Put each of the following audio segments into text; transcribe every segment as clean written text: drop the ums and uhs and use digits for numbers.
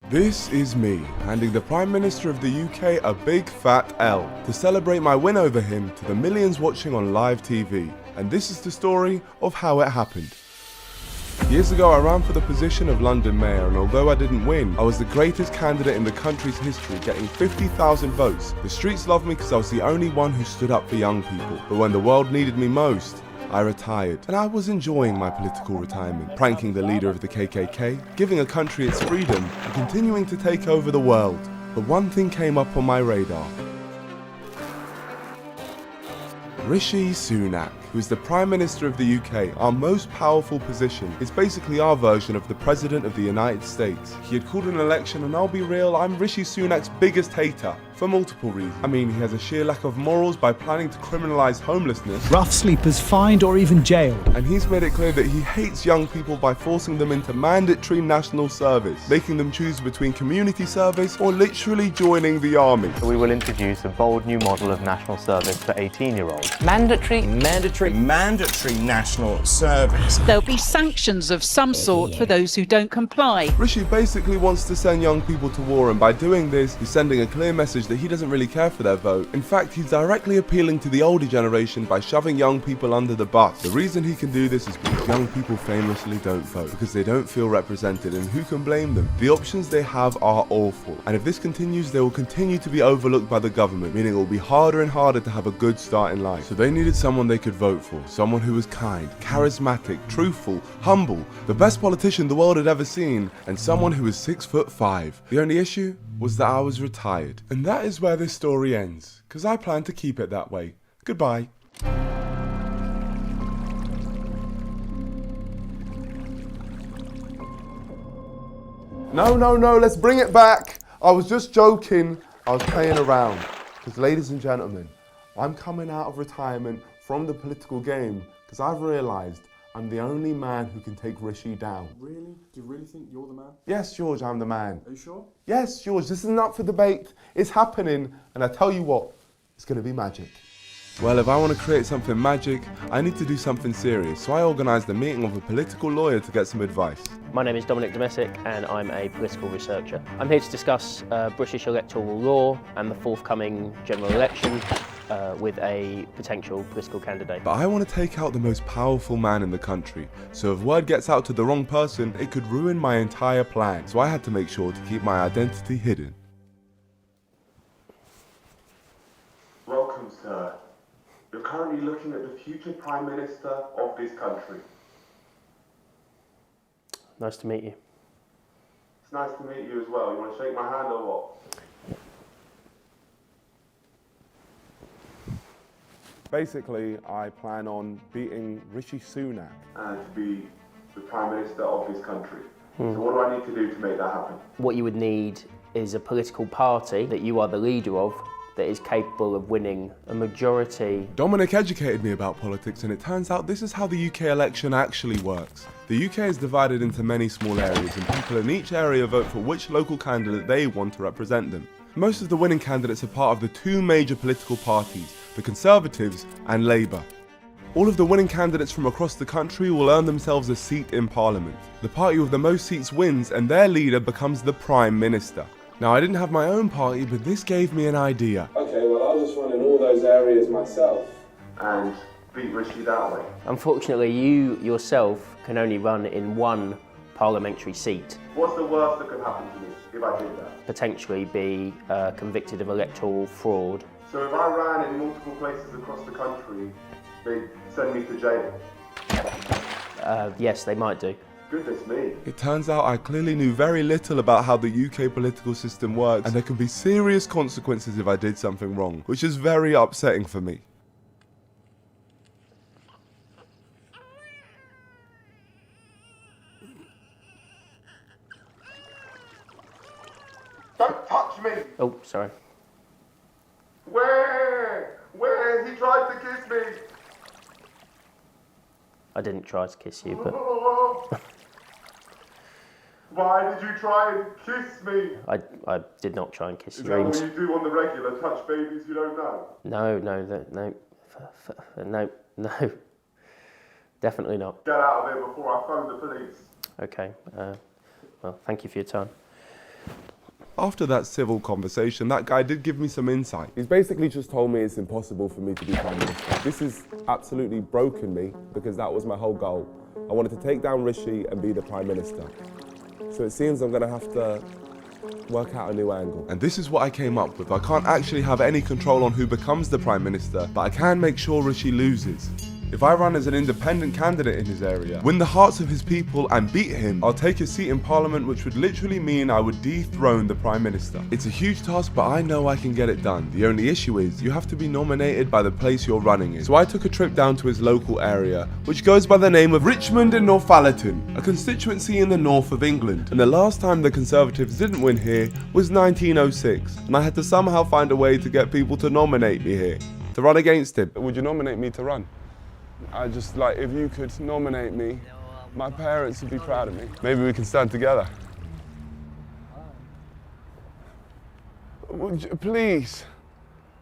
This is me, handing the Prime Minister of the UK a big fat L to celebrate my win over him to the millions watching on live TV. And this is the story of how it happened. Years ago I ran for the position of London Mayor, and although I didn't win, I was the greatest candidate in the country's history, getting 50,000 votes. The streets loved me because I was the only one who stood up for young people. But when the world needed me most, I retired, and I was enjoying my political retirement, pranking the leader of the KKK, giving a country its freedom, and continuing to take over the world. But one thing came up on my radar. Rishi Sunak, who is the Prime Minister of the UK, our most powerful position, is basically our version of the President of the United States. He had called an election, and I'll be real, I'm Rishi Sunak's biggest hater, for multiple reasons. I mean, he has a sheer lack of morals by planning to criminalise homelessness. Rough sleepers fined or even jailed. And he's made it clear that he hates young people by forcing them into mandatory national service, making them choose between community service or literally joining the army. We will introduce a bold new model of national service for 18-year-olds. Mandatory national service. There'll be sanctions of some sort for those who don't comply. Rishi basically wants to send young people to war, and by doing this, he's sending a clear message that he doesn't really care for their vote. In fact, he's directly appealing to the older generation by shoving young people under the bus. The reason he can do this is because young people famously don't vote, because they don't feel represented, and who can blame them? The options they have are awful, and if this continues, they will continue to be overlooked by the government, meaning it will be harder and harder to have a good start in life. So they needed someone they could vote for, someone who was kind, charismatic, truthful, humble, the best politician the world had ever seen, and someone who was 6'5". The only issue was that I was retired. And that is where this story ends, because I plan to keep it that way. Goodbye. No, let's bring it back. I was just joking. I was playing around. Because ladies and gentlemen, I'm coming out of retirement from the political game because I've realised I'm the only man who can take Rishi down. Really? Do you really think you're the man? Yes, George, I'm the man. Are you sure? Yes, George, this isn't up for debate. It's happening, and I tell you what, it's going to be magic. Well, if I want to create something magic, I need to do something serious, so I organised a meeting with a political lawyer to get some advice. My name is Dominic Domesic and I'm a political researcher. I'm here to discuss British electoral law and the forthcoming general election with a potential political candidate. But I want to take out the most powerful man in the country, so if word gets out to the wrong person, it could ruin my entire plan. So I had to make sure to keep my identity hidden. Welcome, sir. You're currently looking at the future Prime Minister of this country. Nice to meet you. It's nice to meet you as well. You want to shake my hand or what? Basically, I plan on beating Rishi Sunak and to be the Prime Minister of this country. So what do I need to do to make that happen? What you would need is a political party that you are the leader of that is capable of winning a majority. Dominic educated me about politics, and it turns out this is how the UK election actually works. The UK is divided into many small areas, and people in each area vote for which local candidate they want to represent them. Most of the winning candidates are part of the two major political parties, the Conservatives and Labour. All of the winning candidates from across the country will earn themselves a seat in Parliament. The party with the most seats wins, and their leader becomes the Prime Minister. Now, I didn't have my own party, but this gave me an idea. Okay, well, I'll just run in all those areas myself and beat Rishi that way. Unfortunately, you yourself can only run in one parliamentary seat. What's the worst that could happen to me if I did that? Potentially be convicted of electoral fraud. So if I ran in multiple places across the country, they'd send me to jail? Yes, they might do. Goodness me. It turns out I clearly knew very little about how the UK political system works, and there can be serious consequences if I did something wrong, which is very upsetting for me. Don't touch me! Oh, sorry. Where? He tried to kiss me! I didn't try to kiss you, but Why did you try and kiss me? I did not try and kiss Is your dreams. that what you do on the regular, touch babies you don't know? No. Definitely not. Get out of here before I phone the police. Okay, well, thank you for your time. After that civil conversation, that guy did give me some insight. He's basically just told me it's impossible for me to be Prime Minister. This has absolutely broken me because that was my whole goal. I wanted to take down Rishi and be the Prime Minister. So it seems I'm going to have to work out a new angle. And this is what I came up with. I can't actually have any control on who becomes the Prime Minister, but I can make sure Rishi loses. If I run as an independent candidate in his area, win the hearts of his people and beat him, I'll take a seat in Parliament, which would literally mean I would dethrone the Prime Minister. It's a huge task, but I know I can get it done. The only issue is you have to be nominated by the place you're running in. So I took a trip down to his local area, which goes by the name of Richmond and Northallerton, a constituency in the north of England. And the last time the Conservatives didn't win here was 1906, and I had to somehow find a way to get people to nominate me here, to run against him. Would you nominate me to run? I just like, if you could nominate me, my parents would be proud of me. Maybe we can stand together. Would you, please.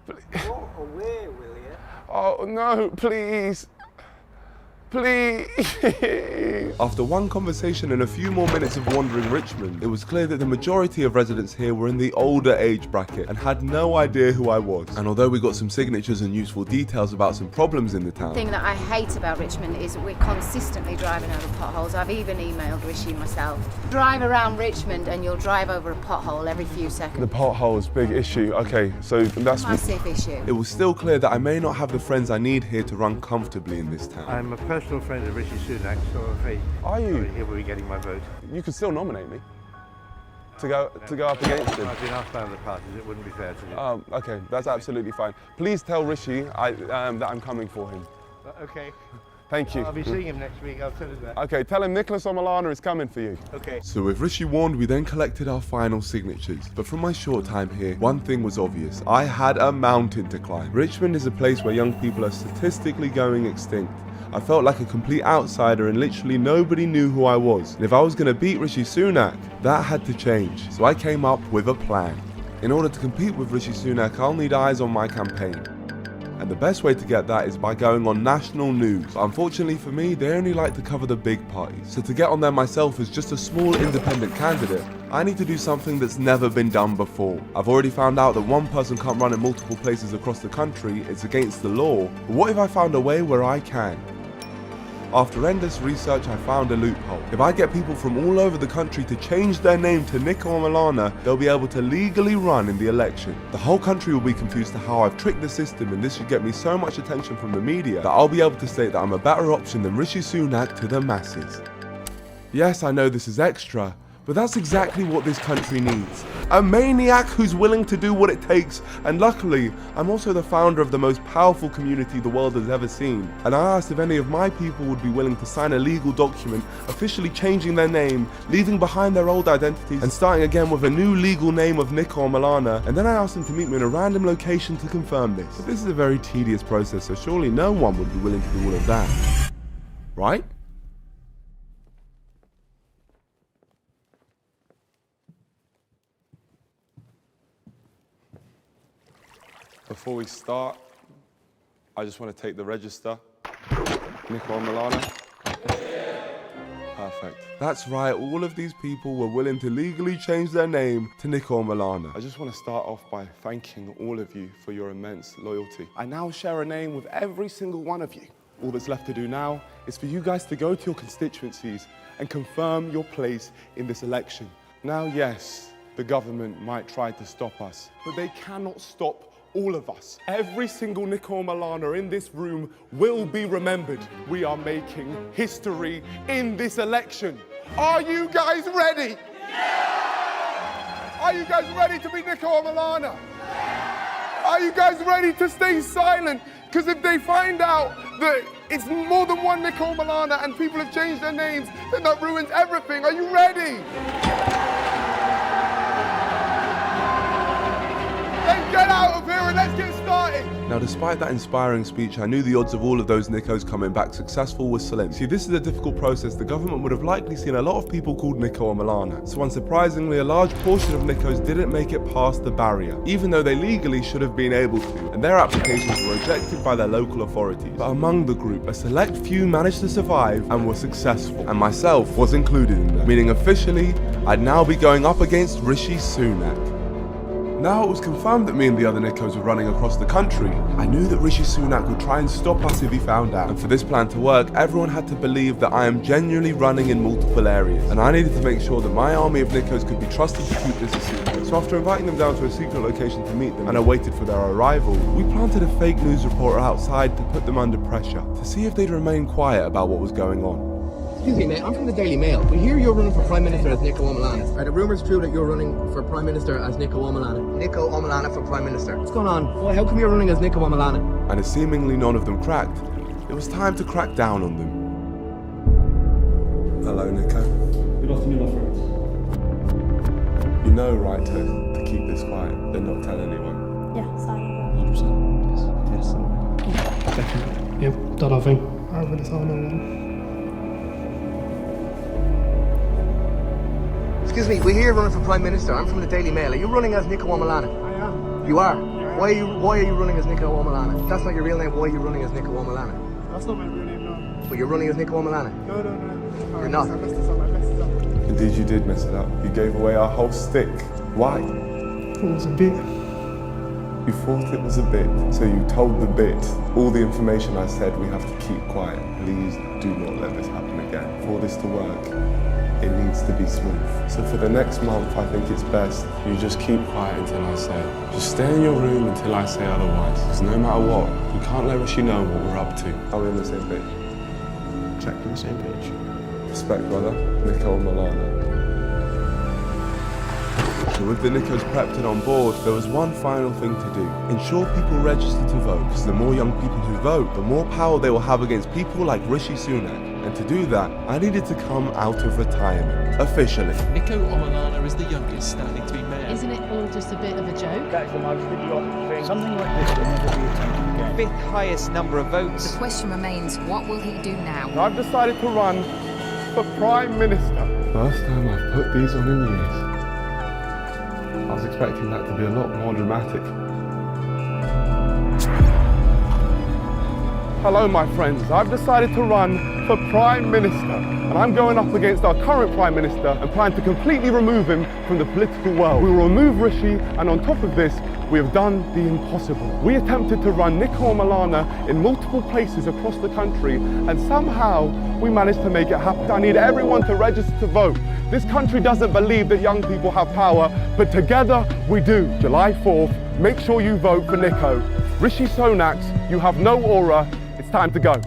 Go away, will you? Oh no, please. Please. After one conversation and a few more minutes of wandering Richmond, it was clear that the majority of residents here were in the older age bracket and had no idea who I was. And although we got some signatures and useful details about some problems in the town. The thing that I hate about Richmond is we're constantly driving over potholes. I've even emailed Rishi myself. Drive around Richmond and you'll drive over a pothole every few seconds. The potholes, big issue. Okay, so that's Massive issue. It was still clear that I may not have the friends I need here to run comfortably in this town. I'm a personal friend of Rishi Sunak, so I'm afraid he will be getting my vote. You could still nominate me to go up against him. I've been asked by other parties, it wouldn't be fair to you. Okay, that's absolutely fine. Please tell Rishi that I'm coming for him. Okay. Thank you. I'll be seeing him next week, I'll tell him that. Okay, tell him Nicholas Omalana is coming for you. Okay. So with Rishi warned, we then collected our final signatures. But from my short time here, one thing was obvious. I had a mountain to climb. Richmond is a place where young people are statistically going extinct. I felt like a complete outsider and literally nobody knew who I was. And if I was going to beat Rishi Sunak, that had to change. So I came up with a plan. In order to compete with Rishi Sunak, I'll need eyes on my campaign. And the best way to get that is by going on national news. But unfortunately for me, they only like to cover the big parties. So to get on there myself as just a small independent candidate, I need to do something that's never been done before. I've already found out that one person can't run in multiple places across the country, it's against the law. But what if I found a way where I can? After endless research, I found a loophole. If I get people from all over the country to change their name to Nick Omalana, they'll be able to legally run in the election. The whole country will be confused to how I've tricked the system, and this should get me so much attention from the media that I'll be able to state that I'm a better option than Rishi Sunak to the masses. Yes, I know this is extra, but that's exactly what this country needs. A maniac who's willing to do what it takes, and luckily, I'm also the founder of the most powerful community the world has ever seen. And I asked if any of my people would be willing to sign a legal document, officially changing their name, leaving behind their old identities, and starting again with a new legal name of Nick Omalana. And then I asked them to meet me in a random location to confirm this. But this is a very tedious process, so surely no one would be willing to do all of that. Right? Before we start, I just want to take the register. Nick Omalana. Perfect. That's right, all of these people were willing to legally change their name to Nick Omalana. I just want to start off by thanking all of you for your immense loyalty. I now share a name with every single one of you. All that's left to do now is for you guys to go to your constituencies and confirm your place in this election. Now, yes, the government might try to stop us, but they cannot stop all of us. Every single Nick Omalana in this room will be remembered. We are making history in this election. Are you guys ready? Yeah! Are you guys ready to be Nick Omalana? Yeah! Are you guys ready to stay silent? Because if they find out that it's more than one Nick Omalana and people have changed their names, then that ruins everything. Are you ready? Then get out of here and let's get started. Now, despite that inspiring speech, I knew the odds of all of those Nicos coming back successful was slim. See, this is a difficult process. The government would have likely seen a lot of people called Nico or Milana. So unsurprisingly, a large portion of Nicos didn't make it past the barrier, even though they legally should have been able to, and their applications were rejected by their local authorities. But among the group, a select few managed to survive and were successful, and myself was included in them, meaning officially, I'd now be going up against Rishi Sunak. Now it was confirmed that me and the other Nicos were running across the country. I knew that Rishi Sunak would try and stop us if he found out. And for this plan to work, everyone had to believe that I am genuinely running in multiple areas. And I needed to make sure that my army of Nicos could be trusted to keep this a secret. So after inviting them down to a secret location to meet them, and I waited for their arrival, we planted a fake news reporter outside to put them under pressure, to see if they'd remain quiet about what was going on. Excuse me, mate, I'm from the Daily Mail. We hear you're running for Prime Minister as Nico Omilana. Are the rumours true that you're running for Prime Minister as Nico Omilana? Nico Omilana for Prime Minister. What's going on? Why, how come you're running as Nico Omilana? And as seemingly none of them cracked, it was time to crack down on them. Hello, Nico. Good afternoon, my friends. You know, right, to keep this quiet and not tell anyone. Yeah, silent. 100%. Yes. Definitely. Yep, done nothing. I really saw no one. Excuse me, we hear you're running for Prime Minister. I'm from the Daily Mail. Are you running as Nico Omilana? I am. You are? Yeah, why are you running as Nico Omilana? That's not your real name. Why are you running as Nico Omilana? That's not my real name, no. But you're running as Nico Omilana? No. You're not? I messed this up. Indeed, you did mess it up. You gave away our whole stick. Why? It was a bit. You thought it was a bit, so you told the bit. All the information I said we have to keep quiet. Please do not let this happen again. For this to work, it needs to be smooth. So for the next month, I think it's best you just keep quiet until I say. Just stay in your room until I say otherwise. Because no matter what, we can't let Rishi know what we're up to. Are we on the same page? Exactly the same page. Respect, brother. Nico and Milana. So with the Nicos prepped and on board, there was one final thing to do. Ensure people register to vote, because the more young people who vote, the more power they will have against people like Rishi Sunak. And to do that, I needed to come out of retirement, officially. Nico Omilana is the youngest standing to be mayor. Isn't it all just a bit of a joke? That's the most idiotic thing. Something like this will never be attempted again. Fifth highest number of votes. The question remains, what will he do now? I've decided to run for Prime Minister. First time I've put these on in years. I was expecting that to be a lot more dramatic. Hello, my friends. I've decided to run for Prime Minister, and I'm going up against our current Prime Minister and plan to completely remove him from the political world. We will remove Rishi, and on top of this, we have done the impossible. We attempted to run Nico Omilana in multiple places across the country, and somehow we managed to make it happen. I need everyone to register to vote. This country doesn't believe that young people have power, but together we do. July 4th, make sure you vote for Nico. Rishi Sunak, you have no aura. It's time to go.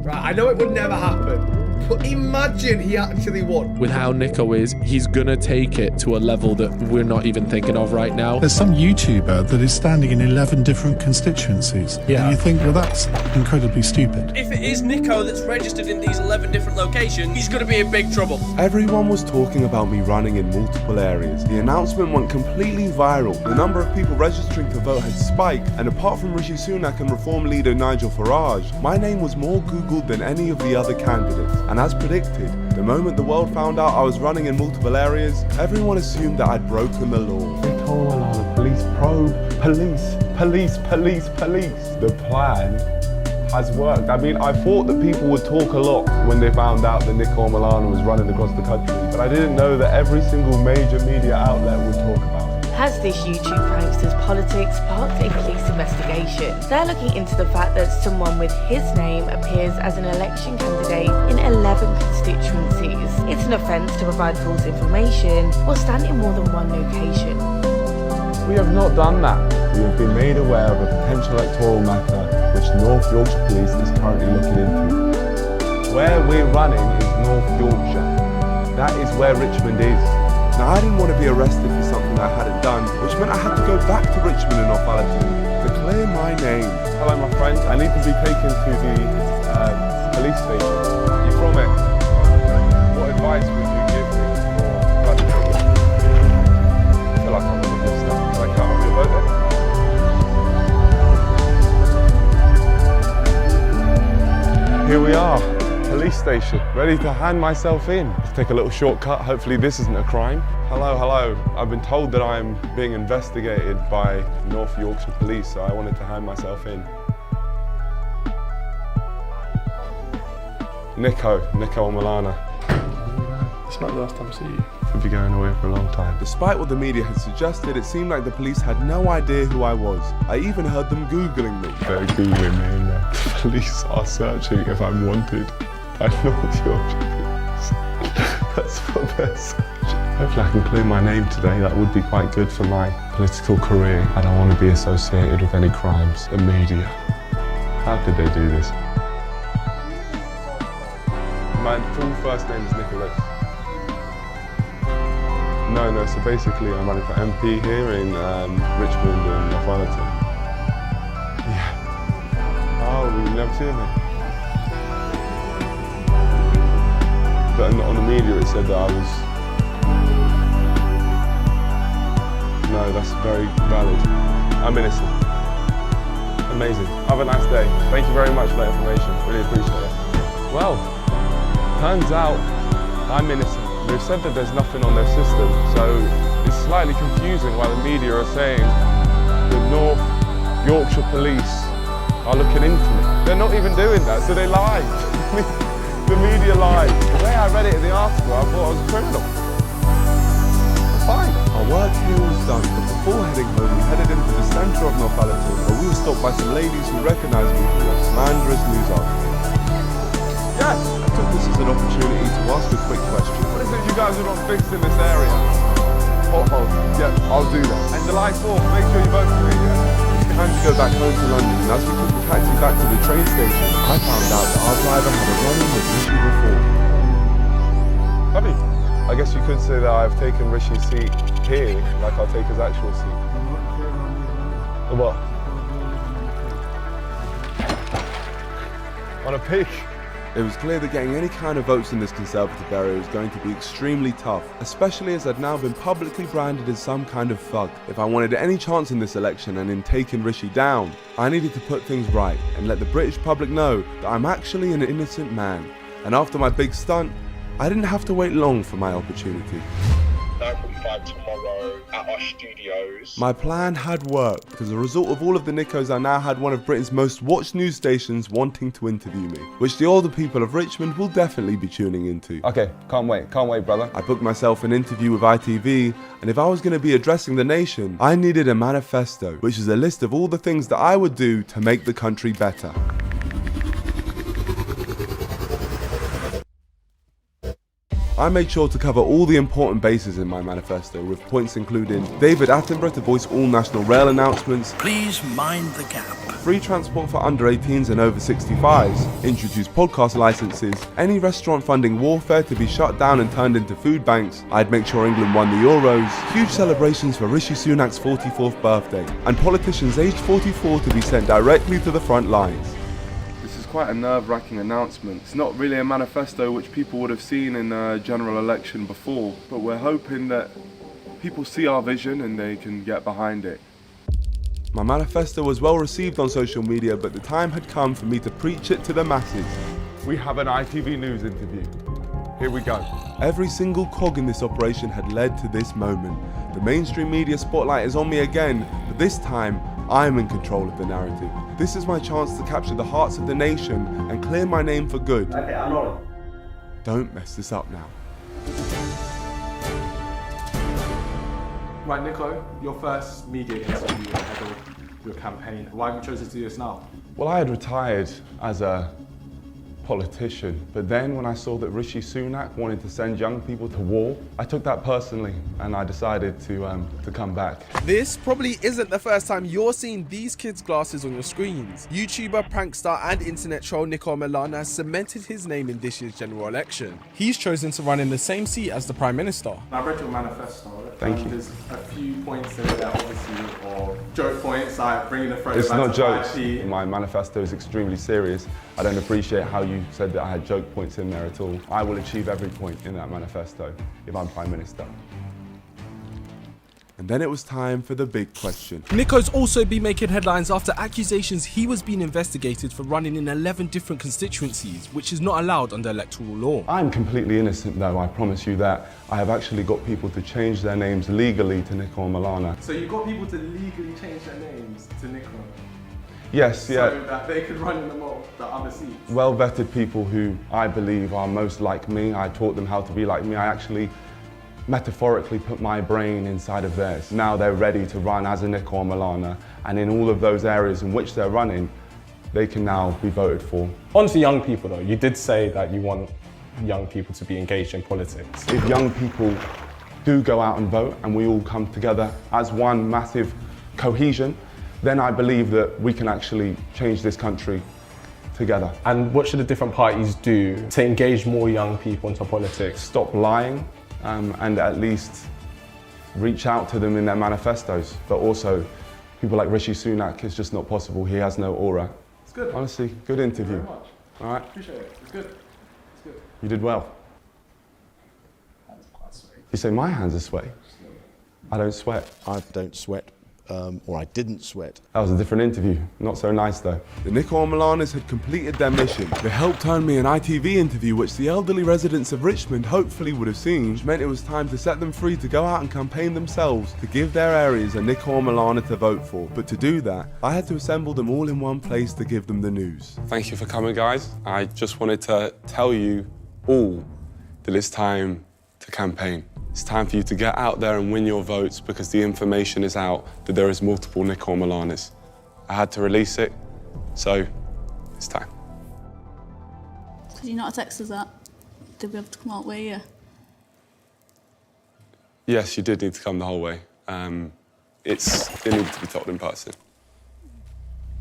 Right, I know it would never happen, but imagine he actually won. With how Nico is, he's gonna take it to a level that we're not even thinking of right now. There's some YouTuber that is standing in 11 different constituencies. Yeah. And you think, well, that's incredibly stupid. If it is Nico that's registered in these 11 different locations, he's going to be in big trouble. Everyone was talking about me running in multiple areas. The announcement went completely viral. The number of people registering to vote had spiked, and apart from Rishi Sunak and Reform leader Nigel Farage, my name was more Googled than any of the other candidates. And as predicted, the moment the world found out I was running in multiple areas, everyone assumed that I'd broken the law. Nico Omilana, police probe, police. The plan has worked. I mean, I thought that people would talk a lot when they found out that Nico Omilana was running across the country, but I didn't know that every single major media outlet would talk about it. Has this YouTube prankster's politics sparked a police investigation? They're looking into the fact that someone with his name appears as an election candidate in 11 constituencies. It's an offence to provide false information or stand in more than one location. We have not done that. We have been made aware of a potential electoral matter which North Yorkshire Police is currently looking into. Where we're running is North Yorkshire. That is where Richmond is. Now, I didn't want to be arrested for something I hadn't done, which meant I had to go back to Richmond in North Allerton to clear my name. Hello, my friends. I need to be taken to the police station. You from it? What advice would you give me for running? I feel like I'm on the list now. Can I come up your vote then? station, ready to hand myself in. Let's take a little shortcut. Hopefully this isn't a crime. Hello, hello. I've been told that I'm being investigated by North Yorkshire Police, so I wanted to hand myself in. Nico Omilana. It's not the last time I see you. Could be going away for a long time. Despite what the media had suggested, it seemed like the police had no idea who I was. I even heard them Googling me. They're Googling me and the police are searching if I'm wanted by North Yorkshire Police. That's what they're searching. Hopefully I can clear my name today. That would be quite good for my political career. I don't want to be associated with any crimes. The media. How could they do this? My full first name is Nicholas. No, so basically I'm running for MP here in Richmond and Northallerton. Yeah. Oh, you've never seen me? But on the media it said that I was... No, that's very valid. I'm innocent. Amazing. Have a nice day. Thank you very much for that information. Really appreciate it. Well, turns out I'm innocent. They've said that there's nothing on their system, so it's slightly confusing why the media are saying the North Yorkshire Police are looking into me. They're not even doing that, so they lied. The media lied. The way I read it in the article, I thought I was a criminal. Fine. Our work here was done, but before heading home, we headed into the centre of Northallerton, where we were stopped by some ladies who recognised me from a slanderous news article. Yes, I took this as an opportunity to ask a quick question. What is it you guys are not fixed in this area? Potholes. Yeah, I'll do that. And July 4th, make sure you vote for me, yeah? We had to go back home to London, and as we took the taxi back to the train station, I found out that our driver had a run-in with Rishi before. Have you? I guess you could say that I've taken Rishi's seat here, like I'll take his actual seat. What? On a pig? It was clear that getting any kind of votes in this Conservative area was going to be extremely tough, especially as I'd now been publicly branded as some kind of thug. If I wanted any chance in this election and in taking Rishi down, I needed to put things right and let the British public know that I'm actually an innocent man. And after my big stunt, I didn't have to wait long for my opportunity. 9:45 tomorrow at our studios. My plan had worked. As a result of all of the Nicos, I now had one of Britain's most watched news stations wanting to interview me, which the older people of Richmond will definitely be tuning into. Okay, can't wait, brother. I booked myself an interview with ITV, and if I was going to be addressing the nation, I needed a manifesto, which is a list of all the things that I would do to make the country better. I made sure to cover all the important bases in my manifesto, with points including David Attenborough to voice all national rail announcements, please mind the gap, free transport for under 18s and over 65s, introduce podcast licenses, any restaurant funding warfare to be shut down and turned into food banks, I'd make sure England won the Euros, huge celebrations for Rishi Sunak's 44th birthday, and politicians aged 44 to be sent directly to the front lines. Quite a nerve-wracking announcement. It's not really a manifesto which people would have seen in a general election before, but we're hoping that people see our vision and they can get behind it. My manifesto was well received on social media, but the time had come for me to preach it to the masses. We have an ITV News interview. Here we go. Every single cog in this operation had led to this moment. The mainstream media spotlight is on me again, but this time I'm in control of the narrative. This is my chance to capture the hearts of the nation and clear my name for good. Okay, I'm rolling. Don't mess this up now. Right, Nico, your first media interview ahead of your campaign. Why have you chosen to do this now? Well, I had retired as a politician, but then when I saw that Rishi Sunak wanted to send young people to war, I took that personally and I decided to come back. This probably isn't the first time you're seeing these kids' glasses on your screens. YouTuber, prankster and internet troll Nico Omilana has cemented his name in this year's general election. He's chosen to run in the same seat as the Prime Minister. I read your manifesto. Thank you. There's a few points in there, obviously, or joke points, like bringing the phrase It's back not to jokes. 5p. My manifesto is extremely serious. I don't appreciate how you said that I had joke points in there at all. I will achieve every point in that manifesto if I'm Prime Minister. And then it was time for the big question. Nico's also been making headlines after accusations he was being investigated for running in 11 different constituencies, which is not allowed under electoral law. I'm completely innocent though, I promise you that. I have actually got people to change their names legally to Nico and Milana. So you've got people to legally change their names to Nico? Yes, yeah. So that they could run in the other seats? Well-vetted people who I believe are most like me. I taught them how to be like me. I actually metaphorically put my brain inside of theirs. Now they're ready to run as a Nico or Milana, and in all of those areas in which they're running, they can now be voted for. On to young people though, you did say that you want young people to be engaged in politics. If young people do go out and vote and we all come together as one massive cohesion, then I believe that we can actually change this country together. And what should the different parties do to engage more young people into politics? Stop lying. And at least reach out to them in their manifestos. But also, people like Rishi Sunak, it's just not possible. He has no aura. It's good. Honestly, good interview. Thank you very much. All right? Appreciate it. It's good. It's good. You did well. That was quite sweet. You say my hands are sweaty? I don't sweat. I don't sweat. Or I didn't sweat. That was a different interview. Not so nice though. The Nico and Milanas had completed their mission. They helped turn me an ITV interview which the elderly residents of Richmond hopefully would have seen, which meant it was time to set them free to go out and campaign themselves to give their areas a Nico or Milana to vote for. But to do that, I had to assemble them all in one place to give them the news. Thank you for coming, guys. I just wanted to tell you all that it's time to campaign. It's time for you to get out there and win your votes because the information is out that there is multiple Nico and Milanas. I had to release it, so it's time. Could you not text us that? Did we have to come out with you? Yes, you did need to come the whole way. It needed to be told in person.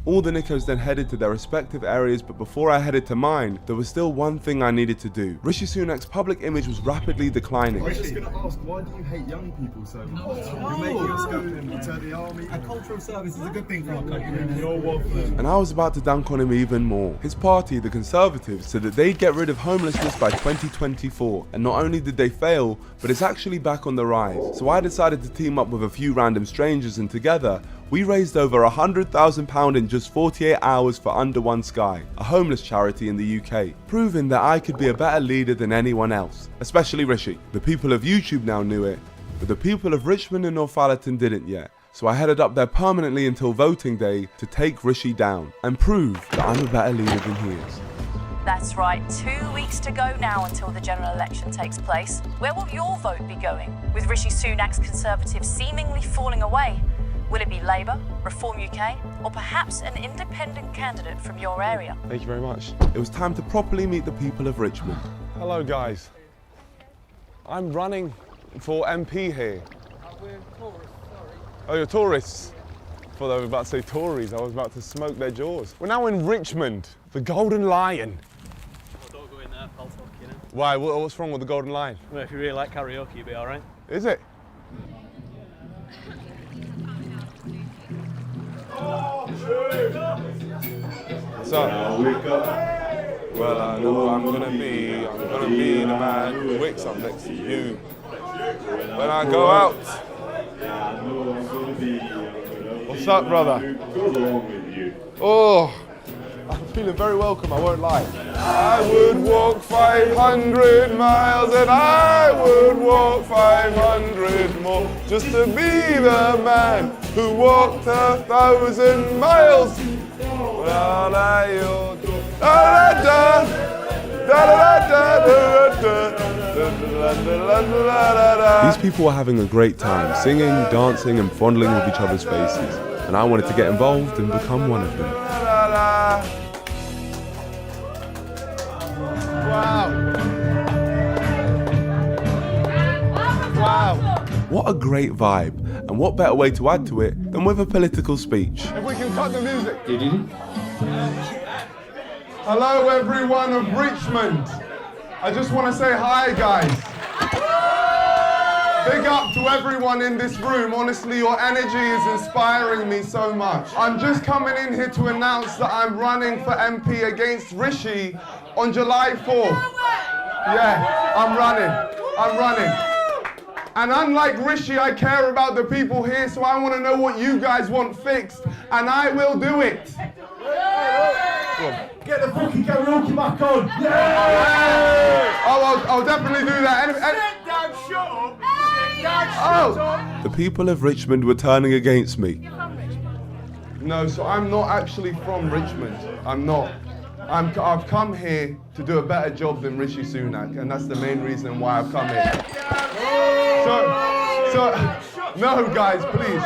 All the Nicos then headed to their respective areas, but before I headed to mine, there was still one thing I needed to do. Rishi Sunak's public image was rapidly declining. I was just going to ask, why do you hate young people so much? You're making us go into the army. A cultural service is a good thing for our country. You're welcome. And I was about to dunk on him even more. His party, the Conservatives, said that they'd get rid of homelessness by 2024. And not only did they fail, but it's actually back on the rise. So I decided to team up with a few random strangers, and together, we raised over £100,000 in just 48 hours for Under One Sky, a homeless charity in the UK, proving that I could be a better leader than anyone else, especially Rishi. The people of YouTube now knew it, but the people of Richmond and Northallerton didn't yet. So I headed up there permanently until voting day to take Rishi down and prove that I'm a better leader than he is. That's right, 2 weeks to go now until the general election takes place. Where will your vote be going? With Rishi Sunak's Conservatives seemingly falling away, will it be Labour, Reform UK, or perhaps an independent candidate from your area? Thank you very much. It was time to properly meet the people of Richmond. Hello, guys. I'm running for MP here. We're tourists, sorry. Oh, you're tourists? I thought I was about to say Tories. I was about to smoke their jaws. We're now in Richmond, the Golden Lion. Well, don't go in there, I'll talk, you know. Why? What's wrong with the Golden Lion? Well, if you really like karaoke, you'll be all right. Is it? So, well, I know I'm gonna be the man who wakes up next to you when I go out. What's up, brother? Oh, I'm feeling very welcome, I won't lie. I would walk 500 miles and I would walk 500 more just to be the man who walked 1,000 miles. These people were having a great time, singing, dancing and fondling with each other's faces, and I wanted to get involved and become one of them. Wow. What a great vibe, and what better way to add to it than with a political speech. If we can cut the music. Hello everyone of Richmond. I just want to say hi, guys. Big up to everyone in this room. Honestly, your energy is inspiring me so much. I'm just coming in here to announce that I'm running for MP against Rishi on July 4th. Yeah, I'm running. And unlike Rishi, I care about the people here, so I want to know what you guys want fixed, and I will do it. Get the fucking karaoke back on! Yeah! Oh, I'll definitely do that. Sit down, shut up! Sit down, shut up! The people of Richmond were turning against me. No, so I'm not actually from Richmond. I'm not. I've come here to do a better job than Rishi Sunak, and that's the main reason why I've come here. No, guys, please.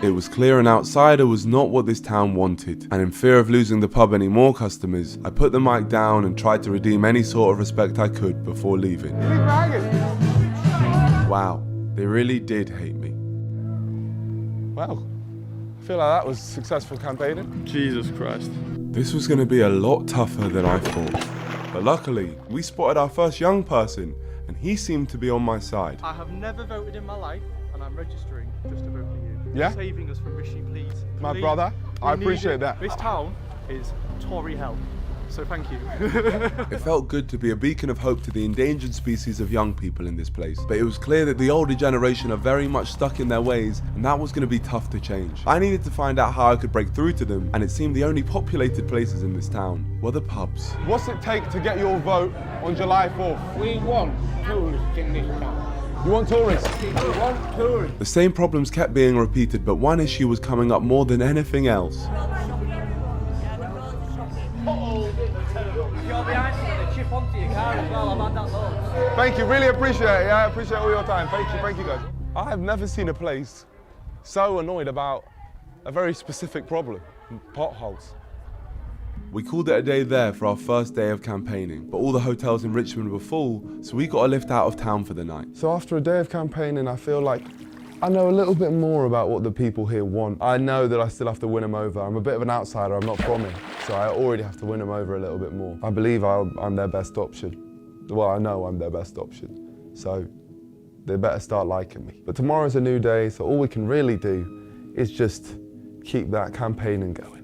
It was clear an outsider was not what this town wanted, and in fear of losing the pub any more customers, I put the mic down and tried to redeem any sort of respect I could before leaving. Wow, they really did hate me. Well, I feel like that was successful campaigning. Jesus Christ. This was going to be a lot tougher than I thought. But luckily, we spotted our first young person, and he seemed to be on my side. I have never voted in my life, and I'm registering just to vote for you. Yeah? Saving us from Rishi, please. My Please. brother, We I need appreciate it. that. This town is Tory hell, so thank you. It felt good to be a beacon of hope to the endangered species of young people in this place, but it was clear that the older generation are very much stuck in their ways, and that was going to be tough to change. I needed to find out how I could break through to them, and it seemed the only populated places in this town were the pubs. What's it take to get your vote on July 4th? We want tourists in this town. You want tourists? We want tourists. The same problems kept being repeated, but one issue was coming up more than anything else. Thank you, really appreciate it. Yeah, I appreciate all your time. Thank you guys. I have never seen a place so annoyed about a very specific problem, potholes. We called it a day there for our first day of campaigning, but all the hotels in Richmond were full, so we got a lift out of town for the night. So after a day of campaigning, I feel like I know a little bit more about what the people here want. I know that I still have to win them over. I'm a bit of an outsider, I'm not from here, so I already have to win them over a little bit more. I believe I'm their best option. Well, I know I'm their best option, so they better start liking me. But tomorrow's a new day, so all we can really do is just keep that campaigning going.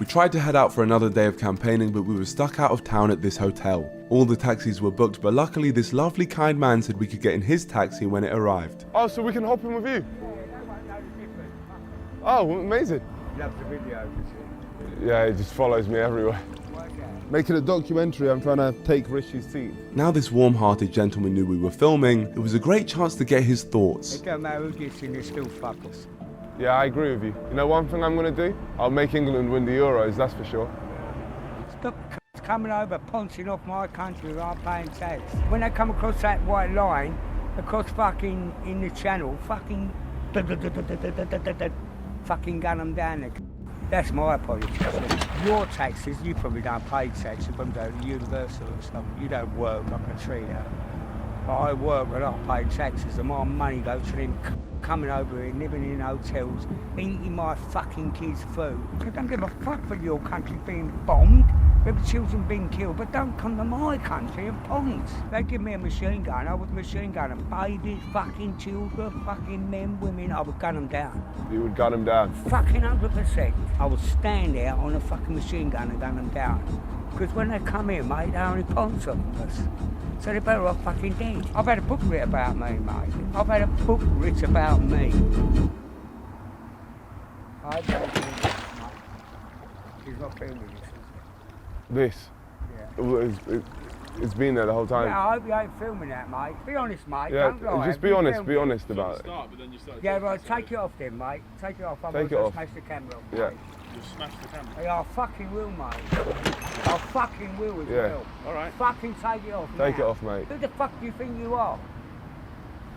We tried to head out for another day of campaigning, but we were stuck out of town at this hotel. All the taxis were booked, but luckily this lovely kind man said we could get in his taxi when it arrived. Oh, so we can hop in with you? Oh, amazing. Love the video. Yeah, he just follows me everywhere. Making a documentary, I'm trying to take Rishi's seat. Now this warm-hearted gentleman knew we were filming, it was a great chance to get his thoughts. It don't matter who gets in, they still fuck us. Yeah, I agree with you. You know one thing I'm going to do? I'll make England win the Euros, that's for sure. Stop coming over, pouncing off my country without paying tax. When they come across that white line, across fucking in the channel, fucking fucking gun them down there. That's my politics. Your taxes, you probably don't pay tax, you probably go to universal and stuff. You don't work like a tree out. But I work and I pay taxes and my money goes to them coming over here, living in hotels, eating my fucking kids' food. I don't give a fuck for your country being bombed, with children being killed, but don't come to my country and ponce. They give me a machine gun, I would machine gun them. Babies, fucking children, fucking men, women, I would gun them down. You would gun them down? Fucking 100%. I would stand there on a fucking machine gun and gun them down. Because when they come here, mate, they only ponce on us. So they're better off fucking dead. I've had a book written about me, mate. I've had a book written about me. I don't think this, mate. He's not filming this, This? Yeah. It's been there the whole time. Yeah, I hope you ain't filming that, mate. Be honest, mate. Yeah, don't lie. just be honest about it. Yeah, right, take it off then, mate. Take it off. Take it off. Smash the camera off, Yeah. mate. Just smash the camera? Yeah, I fucking will, mate. I fucking will as well. Alright. Fucking take it off Take now. it off, mate. Who the fuck do you think you are?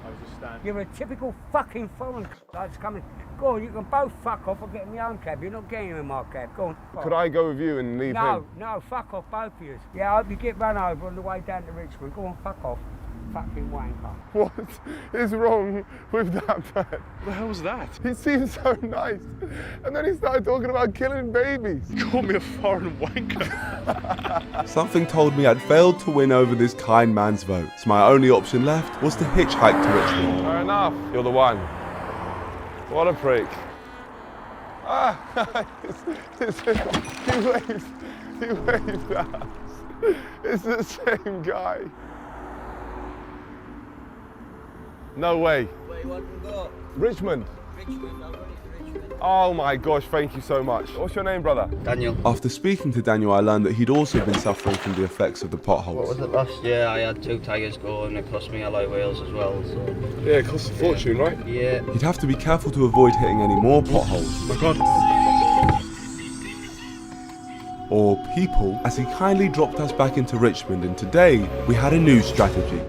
I was just standing. You're a typical fucking foreign that's coming. Go on, you can both fuck off or get in your own cab. You're not getting in my cab. Go on. Could I go with you and leave him? No, fuck off, both of you. Yeah, I hope you get run over on the way down to Richmond. Go on, fuck off. Fucking wanker. What is wrong with that man? What the hell was that? He seemed so nice. And then he started talking about killing babies. He called me a foreign wanker. Something told me I'd failed to win over this kind man's vote, so my only option left was to hitchhike to Richmond. Fair enough. You're the one. What a prick. Ah, he waved at us. It's the same guy. No way. Where you want to go? Richmond. Richmond, I'll run it to Richmond. Oh my gosh, thank you so much. What's your name, brother? Daniel. After speaking to Daniel, I learned that he'd also been suffering from the effects of the potholes. What was it last year? I had 2 tyres go and it cost me alloy wheels as well. So. Yeah, it costs a fortune, right? Yeah. He'd have to be careful to avoid hitting any more potholes. Oh my God. Or people, as he kindly dropped us back into Richmond, and today we had a new strategy.